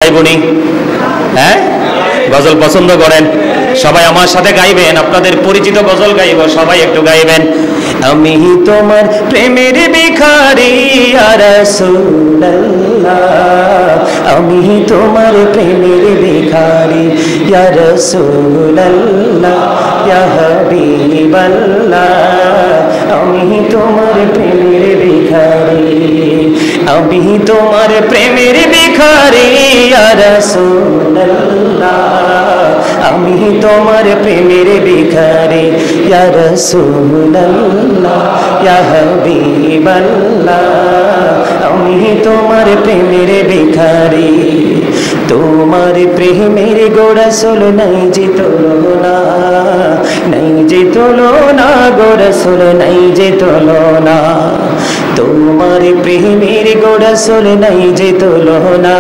গাইবনি? হ্যাঁ, গজল পছন্দ করেন? সবাই আমার সাথে গাইবেন, আপনাদের পরিচিত গজল গাইব, সবাই একটু গাইবেন। আমি তোমার প্রেমের ভিখারি ইয়া রাসূলুল্লাহ, আমি তোমার প্রেমের ভিখারি ইয়া রাসূলুল্লাহ, ইয়া হাবিবাল্লাহ, আমি তোমার প্রেমের ভিখারি, আমি তোমার প্রেমের ভিখারি ইয়া রাসূলুল্লাহ, আমি তোমার প্রেমের ভিখারি ইয়া রাসূলুল্লাহ, ইয়া হাবিবাল্লাহ, আমি তোমার প্রেমের ভিখারি। তোমার প্রেমের গো রাসূল নাই যে তুলনা, নাই যে তুলনা গো রাসূল, নাই যে তুলনা। তোমার প্রেমের গো রাসূল নাই যে তুলনা,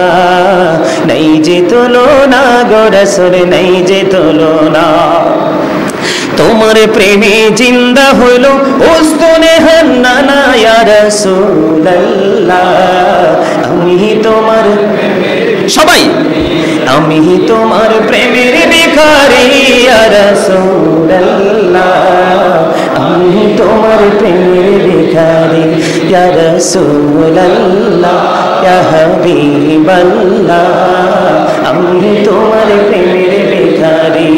নাই যে তুলনা গো রাসূল, নাই যে তুলনা। তোমার প্রেমে জিন্দা হইল উস্তনে হান্নানা ইয়া রাসূলুল্লাহ, আমি তোমার, সবাই, আমি তোমার প্রেমের ভিখারি ইয়া রাসূলুল্লাহ, আমি তোমার প্রেমের ভিখারি ইয়া রাসূলুল্লাহ, ইয়া হাবিবাল্লাহ, আমি তোমার প্রেমের ভিখারি।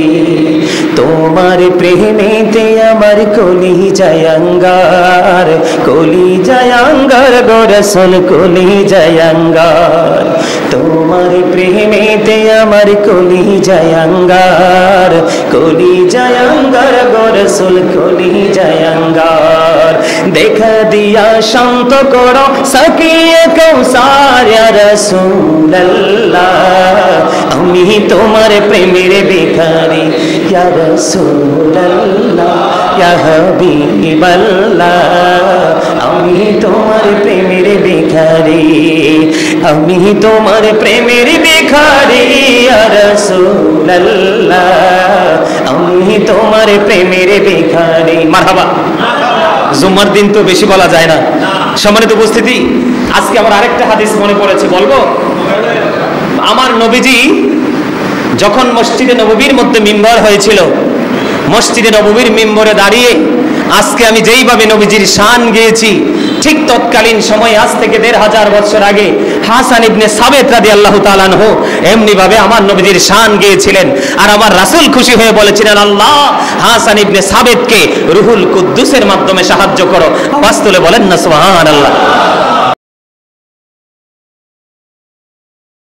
তোমার প্রেমেতে আমার কলি জায়াঙ্গার, কলি জায়াঙ্গার গো রাসূল, কলি জায়াঙ্গার। তোমার প্রেমেতে আমার কলি জায়াঙ্গার, কলি জায়াঙ্গার গো রাসূল, কলি জায়াঙ্গার। দেখা দিয়া শান্ত করো সাকিয়ে কৌসার ইয়া রাসূলুল্লাহ, আমি তোমার প্রেমের ভিখারি ইয়া রাসূলুল্লাহ, ইয়া হাবিবাল্লাহ, আমি তোমার প্রেমের ভিখারি, আমি তোমার প্রেমের ভিখারি ইয়া রাসূলুল্লাহ, আমি তোমার প্রেমের ভিখারি। মারহাবা। জুম্মার দিন তো বেশি বলা যায় না। সম্মানিত উপস্থিতি, আজকে আমার আরেকটা হাদিস মনে পড়েছে, বলবো? আমার নবীজি যখন মসজিদে নববীর মধ্যে মিম্বর হয়েছিল, মসজিদে নববীর মিম্বরে দাঁড়িয়ে আজকে আমি যেইভাবে নবীজির শান গেয়েছি, ঠিক তৎকালীন সময় আজ থেকে ১৫০০ বছর আগে হাসান ইবনে সাবিত রাদিয়াল্লাহু তাআলা আনহু এমনি ভাবে আমার নবীজির শান গেয়েছিলেন। আর আমার রাসূল খুশি হয়ে বলেছিলেন, আল্লাহ হাসান ইবনে সাবিতকে রুহুল কুদ্দুসের মাধ্যমে সাহায্য করো। আওয়াজ তুলে বলেন না সুবহানাল্লাহ।